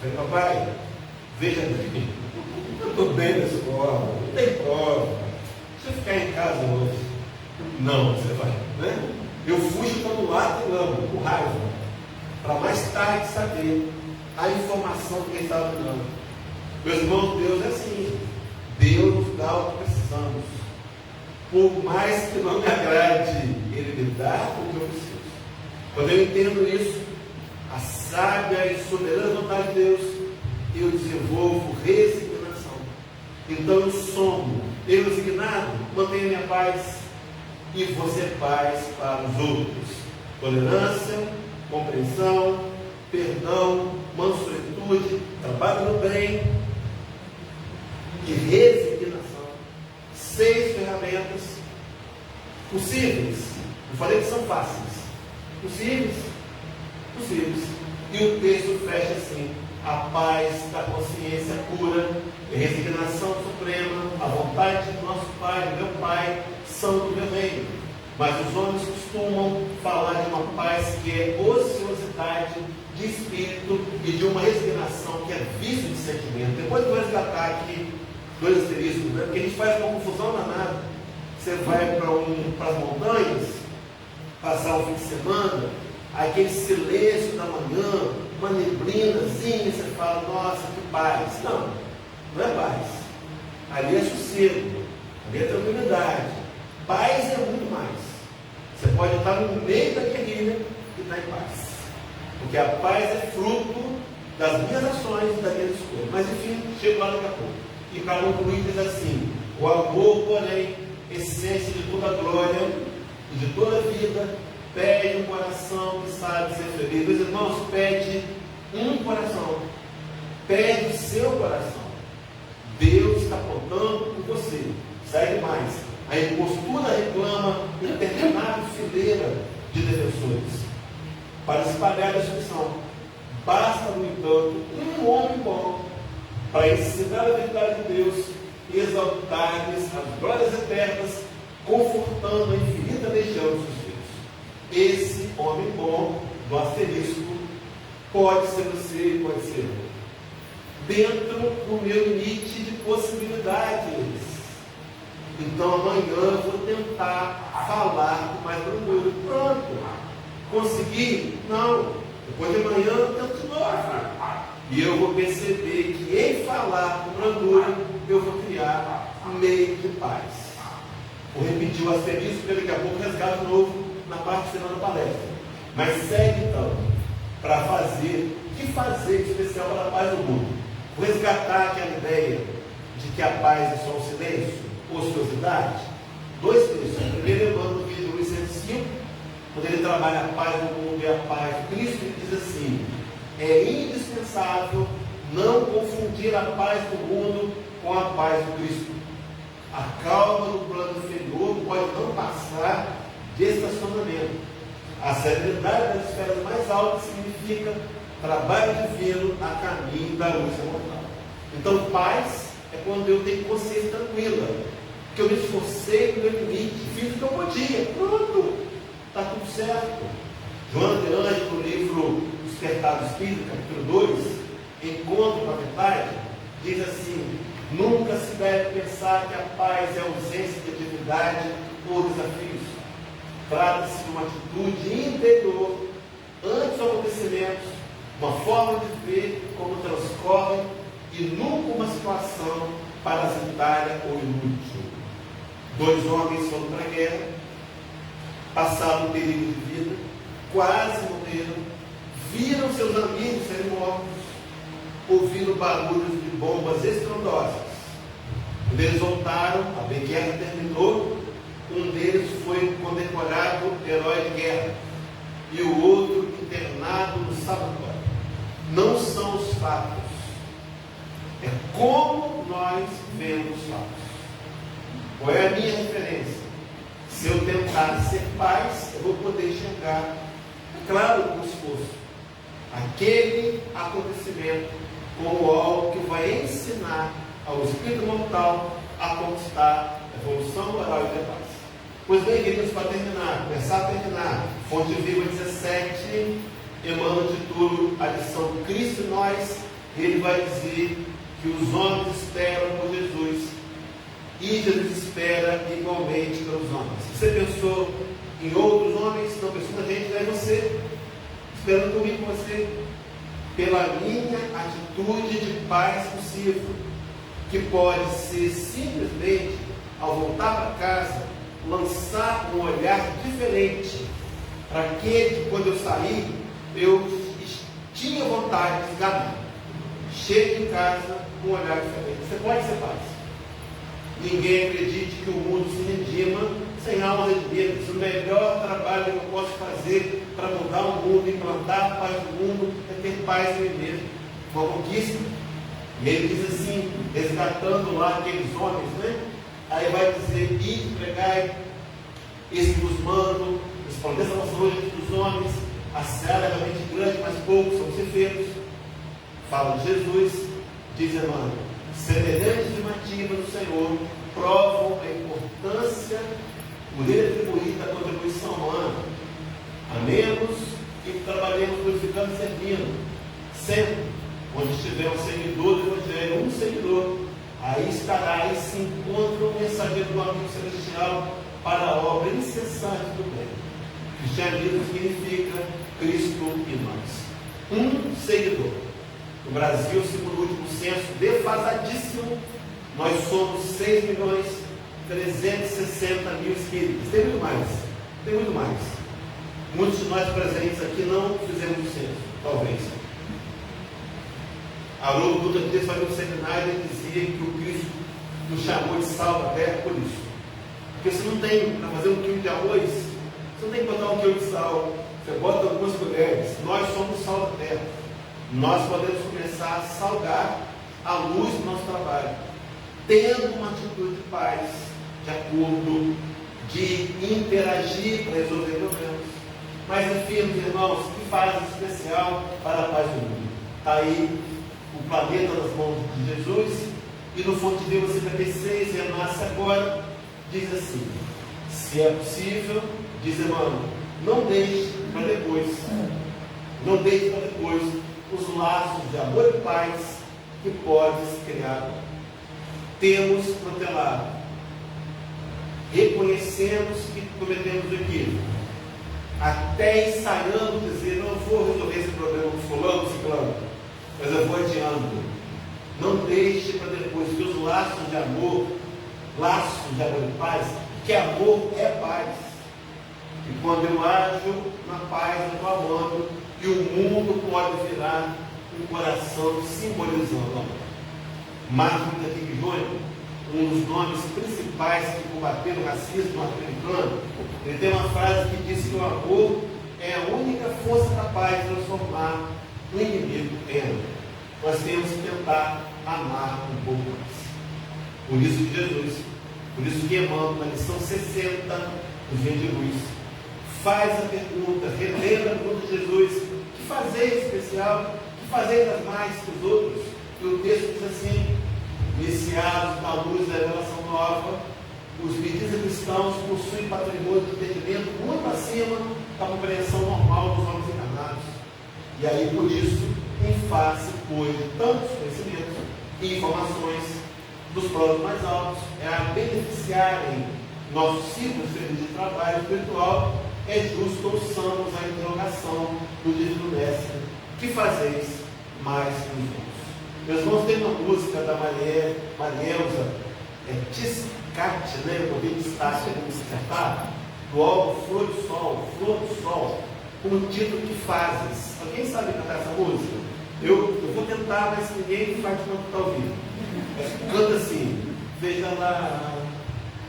Eu falei: papai, veja bem, eu estou bem na escola, não tem prova. Deixa eu ficar em casa hoje. Não, você vai, né? Eu fui chutando lá e lama, com raiva, para mais tarde saber a informação que ele estava dando. Meus irmãos, Deus é assim. Deus nos dá o que precisamos. Por mais que não me agrade, Ele me dá o que eu preciso. Quando eu entendo isso, a sábia e soberana vontade de Deus, eu desenvolvo resignação. Então eu somo, eu resignado, mantenho a minha paz e vou ser paz para os outros. Tolerância, compreensão, perdão, mansuetude, trabalho no bem e resignação. 6 ferramentas possíveis. Eu falei que são fáceis. Possíveis. E o texto fecha assim: a paz da consciência pura, a resignação suprema, a vontade do nosso Pai, do meu Pai, são do meu reino. Mas os homens costumam falar de uma paz que é ociosidade de espírito e de uma resignação que é vício de sentimento. Depois eu vou resgatar aqui 2 asteriscos, né? Porque a gente faz uma confusão danada. Você vai para as montanhas, passar um fim de semana, aquele silêncio da manhã, uma neblinazinha, você fala, nossa, que paz. Não, não é paz. Ali é sossego, ali é tranquilidade. Paz é muito mais. Você pode estar no meio da guerrilha e estar em paz. Porque a paz é fruto das minhas ações e das minhas escolhas. Mas enfim, chego lá daqui a pouco. E para concluir diz assim: o amor, porém, essência de toda glória e de toda vida, pede um coração que sabe ser feliz. Meus irmãos, pede um coração. Pede o seu coração. Deus está contando com você. Segue mais. A impostura reclama interminável fileira de defensores para espalhar a destruição. Basta, no entanto, um homem bom para ensinar a verdade de Deus e exaltar-lhes as glórias eternas, confortando a infinita legião dos seus filhos. Esse homem bom, do asterisco, pode ser você, pode ser eu. Dentro do meu limite de possibilidades. Então amanhã eu vou tentar falar com mais brandura. Pronto. Consegui? Não. Depois de amanhã eu tento de novo. E eu vou perceber que em falar com brandura eu vou criar um meio de paz. Vou repetir o asterisco, porque daqui a pouco resgato de novo na parte final da palestra. Mas segue então, para fazer, o que fazer de especial para a paz do mundo? Vou resgatar aquela ideia de que a paz é só um silêncio, ociosidade. 2 textos. Primeiro, eu mando o vídeo Luiz 105, quando ele trabalha a paz do mundo e a paz de Cristo, ele diz assim: é indispensável não confundir a paz do mundo com a paz do Cristo. A calma do plano inferior pode não passar de estacionamento. A serenidade das esferas mais altas significa trabalho divino a caminho da luz imortal. Então, paz é quando eu tenho consciência tranquila, que eu me esforcei no meu limite, fiz o que eu podia, pronto, está tudo certo. Joana de Anjos, no livro Despertar do Espírito, capítulo 2, Encontro com a Verdade, diz assim: nunca se deve pensar que a paz é ausência de atividade ou desafios. Trata-se de uma atitude interior ante os acontecimentos, uma forma de ver como transcorre e nunca uma situação parasitária ou inútil. 2 homens foram para a guerra, passaram um período de vida, quase morreram, viram seus amigos serem mortos, ouviram barulhos de bombas estrondosas. Quando eles voltaram, a guerra terminou, um deles foi condecorado herói de guerra e o outro internado no sanatório. Não são os fatos, é como nós vemos os fatos. Qual é a minha referência? Se eu tentar ser paz, eu vou poder enxergar, é claro, com esforço, aquele acontecimento como algo que vai ensinar ao espírito mortal a conquistar a evolução moral e de paz. Pois bem, queridos, para terminar, começar a terminar, Fonte Viva 17, Emmanuel de Túlio, a lição Cristo em nós, ele vai dizer que os homens esperam por Jesus e Jesus espera igualmente pelos homens. Você pensou em outros homens, não pensou na gente, é você, esperando comigo com você. pela minha atitude de paz possível, que pode ser simplesmente, ao voltar para casa, lançar um olhar diferente para aquele que, quando eu saí, eu tinha vontade de enganar. Chego em casa com um olhar diferente. Você pode ser paz. Ninguém acredite que o mundo se redima sem alma de Deus. O melhor trabalho que eu posso fazer para mudar o mundo, implantar a paz no mundo, é ter paz em mim mesmo. Uma conquista. E ele diz assim, resgatando lá aqueles homens, né? Aí vai dizer, ide, pregai, esse vos mando, resplandeça a vossa luz entre os homens, a seara é realmente grande, mas poucos são ceifeiros. Fala de Jesus, diz Emmanuel, semelhantes estimativas do Senhor provam a importância por ele atribuir da contribuição humana, a menos que trabalhemos glorificando e servindo, sempre, onde estiver um seguidor do Evangelho, um seguidor, aí estará, aí se encontra o mensageiro do amigo celestial para a obra incessante do bem. Cristianismo significa Cristo e nós. Um seguidor. No Brasil, segundo o último censo, defasadíssimo, nós somos 6.360.000 espíritas. Tem muito mais. Tem muito mais. Muitos de nós presentes aqui não fizemos o censo, talvez. Haroldo Dutra Dias fazia um seminário e dizia que o Cristo nos chamou de sal da terra por isso. Porque você não tem, para fazer 1 quilo de arroz, você não tem que botar 1 quilo de sal, você bota algumas colheres. Nós somos o sal da terra. Nós podemos começar a salgar a luz do nosso trabalho, tendo uma atitude de paz, de acordo, de interagir para resolver problemas. Mas enfim, meus irmãos, que faz especial para a paz do mundo? Está aí o planeta nas mãos de Jesus, e no Fonte de Deus 56, renasce agora, diz assim, se é possível, diz Emmanuel, não deixe para depois, os laços de amor e paz que podes criar. Temos protelado, reconhecemos que cometemos o equívoco, até ensaiando dizer, não vou resolver esse problema com fulano, ciclano, mas eu vou adiando. Não deixe para depois que os laços de amor e paz, que amor é paz. E quando eu ajo na paz, eu estou amando, e o mundo pode virar um coração simbolizando amor. Martin Luther King Jr., um dos nomes principais que combateram o racismo norte-americano, ele tem uma frase que diz que o amor é a única força capaz de transformar o inimigo em amigo. Nós temos que tentar amar um pouco mais. Por isso que Jesus, por isso que Emmanuel, na lição 60 do Vem de Luz, faz a pergunta, relembra a pergunta de Jesus, que fazer especial, que fazer das mais que os outros? E o texto diz assim, iniciados na luz da revelação nova, os medistas cristãos possuem patrimônio de entendimento muito acima da compreensão normal dos homens encarnados. E aí, por isso, em face, pois, de tantos conhecimentos e informações dos planos mais altos, é a beneficiarem nosso ciclo de trabalho espiritual, é justo que ouçamos a interrogação do Divino Mestre, que fazeis mais que os outros. Meus irmãos, tem uma música da Marielza Tiscati, né? Eu ouvi Tiscati do álbum Flor do Sol, com o título Que Fazes. Alguém sabe cantar essa música? Eu vou tentar, mas ninguém faz quanto está ouvindo. Canta assim, veja lá,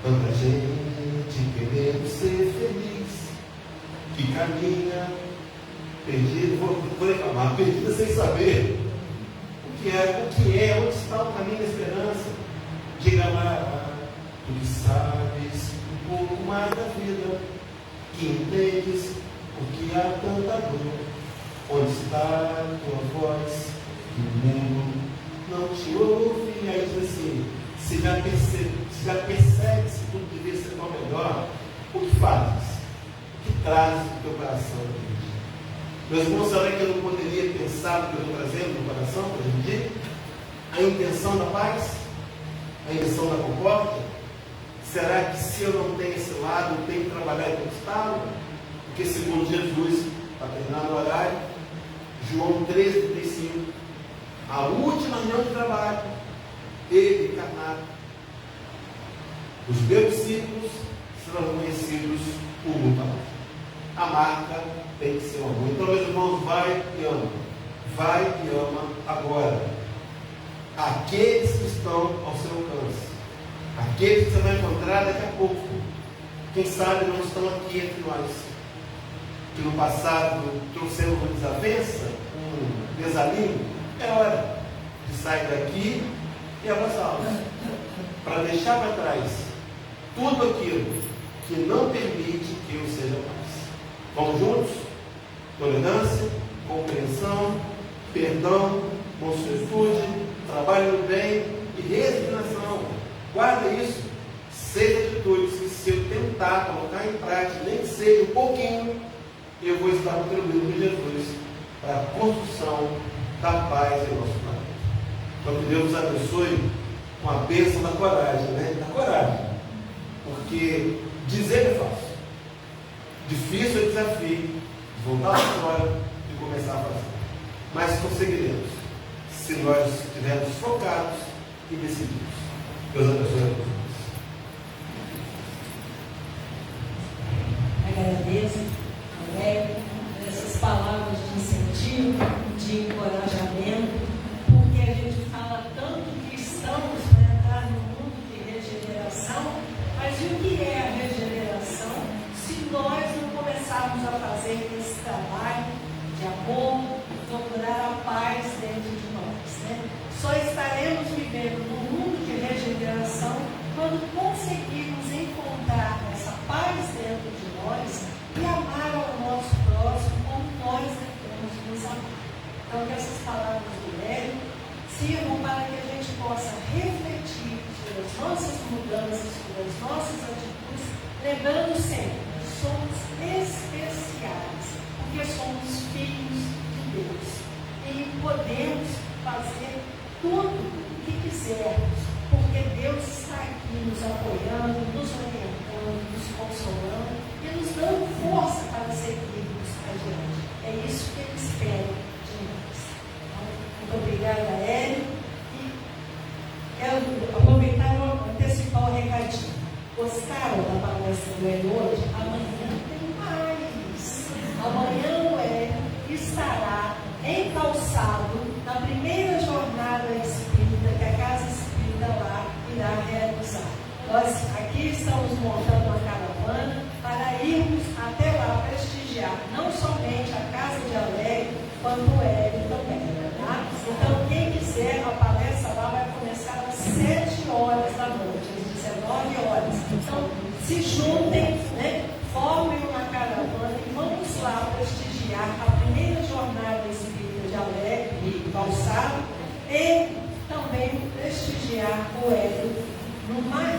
tanta gente querendo ser feliz, que caminha perdido, vou reclamar, perdida sem saber o que é, onde está o caminho da esperança. Diga lá, tu que sabes um pouco mais da vida, que entendes porque há tanta dor. Onde está a tua voz? Que o mundo não te ouve. E aí diz assim, se já percebe se tudo devia ser tão melhor, o que fazes? O que trazes do teu coração hoje? Meus irmãos, será que eu não poderia pensar no que eu estou trazendo no coração hoje em dia? A intenção da paz? A intenção da concórdia? Será que se eu não tenho esse lado, eu tenho que trabalhar e conquistá-lo? Porque segundo Jesus, para terminar no horário, João 13:35. A última reunião de trabalho, ele encarnado. Os meus discípulos serão conhecidos por muita mais. A marca tem que ser o amor. Então, meus irmãos, vai e ama. Vai e ama agora. Aqueles que estão ao seu alcance. Aqueles que você vai encontrar daqui a pouco. Quem sabe não estão aqui entre nós. Que no passado trouxemos uma desavença, um desalinho. É hora de sair daqui e abraçá-los. Para deixar para trás tudo aquilo que não permite que eu seja paz. Vamos juntos? Tolerância, compreensão, perdão, mansuetude, trabalho no bem e resignação. Guarda isso. 6 atitudes que, se eu tentar colocar em prática, nem que seja um pouquinho, eu vou estar contribuindo com Jesus para a construção da paz em nosso planeta. Então, que Deus nos abençoe com a bênção da coragem, né? Da coragem. Porque dizer é fácil. Difícil é o desafio de voltar para fora e começar a fazer. Mas conseguiremos, se nós estivermos focados e decididos. Deus abençoe a todos. Agradeço, Aurélio, por essas palavras de incentivo, de encorajamento, porque a gente fala tanto que estamos para entrar no mundo de regeneração, mas e o que é a regeneração se nós não começarmos a fazer esse trabalho de amor, procurar a paz dentro de nós, né? Só estaremos vivendo num mundo de regeneração quando conseguirmos encontrar essa paz dentro de nós e amar ao nosso próximo como nós devemos nos amar. Então, que essas palavras do Hélio sirvam para que a gente possa refletir sobre as nossas mudanças, sobre as nossas atitudes, lembrando sempre que somos especiais, porque somos filhos de Deus e podemos fazer tudo o que quisermos, porque Deus está aqui nos apoiando, nos orientando, nos consolando e nos dando força para seguirmos adiante. É isso que Ele espera de nós. Então, muito obrigada, Hélio. E quero aproveitar e antecipar o recadinho. Gostaram da palestra do Hélio hoje? Amanhã tem mais. Amanhã o Hélio estará encalçado na primeira jornada espírita que a Casa Espírita lá irá realizar. Nós aqui estamos montando uma caravana para irmos até lá prestigiar não somente a Casa de Alegre, quanto o Hélio também. Tá? Então, quem quiser, a palestra lá vai começar às 7 horas da noite, às 19 horas. Então, se juntem, né? Formem uma caravana e vamos lá prestigiar a primeira jornada espírita de Alegre e Calçado e também prestigiar o Hélio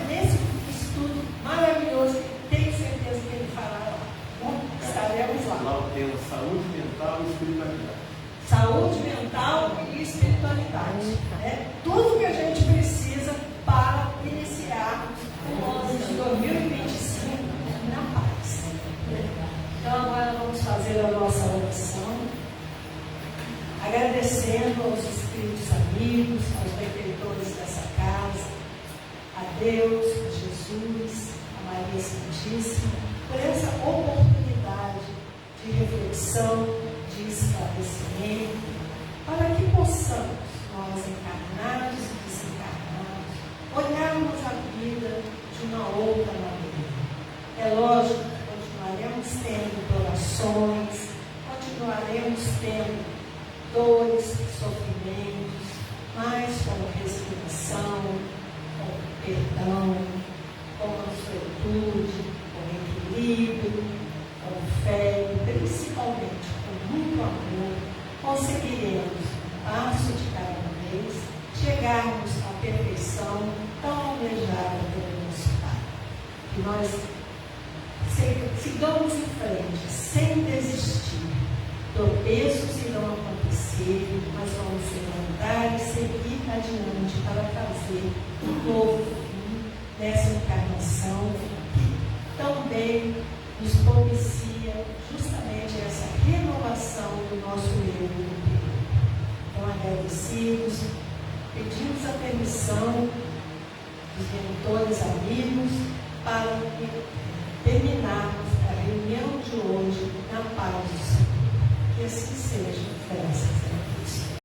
nesse estudo maravilhoso que tenho certeza que ele fará lá. Bom, estaremos lá. Lá o tema saúde mental e espiritualidade. Saúde mental e espiritualidade. Né? Tudo que a gente precisa para iniciar o ano de 2025 na paz. Então agora vamos fazer a nossa oração, agradecendo aos espíritos amigos, aos benfeitores dessa casa, a Deus, a Jesus, a Maria Santíssima, por essa oportunidade de reflexão, de esclarecimento, para que possamos, nós encarnados e desencarnados, olharmos a vida de uma outra maneira. É lógico que continuaremos tendo doações, continuaremos tendo dores, sofrimentos, mas com resignação, com perdão, com mansuetude, com equilíbrio, com fé, principalmente com muito amor, conseguiremos, passo de cada vez, chegarmos à perfeição tão almejada pelo nosso Pai. Que nós sigamos em frente, sem desistir. Tropeços irão acontecer, mas vamos levantar e seguir adiante para fazer um novo fim nessa encarnação que também nos propicia justamente essa renovação participação do nosso eu interior. Então, agradecidos, pedimos a permissão dos mentores amigos para terminarmos a reunião de hoje na paz do Senhor. Que assim seja, graças a Deus.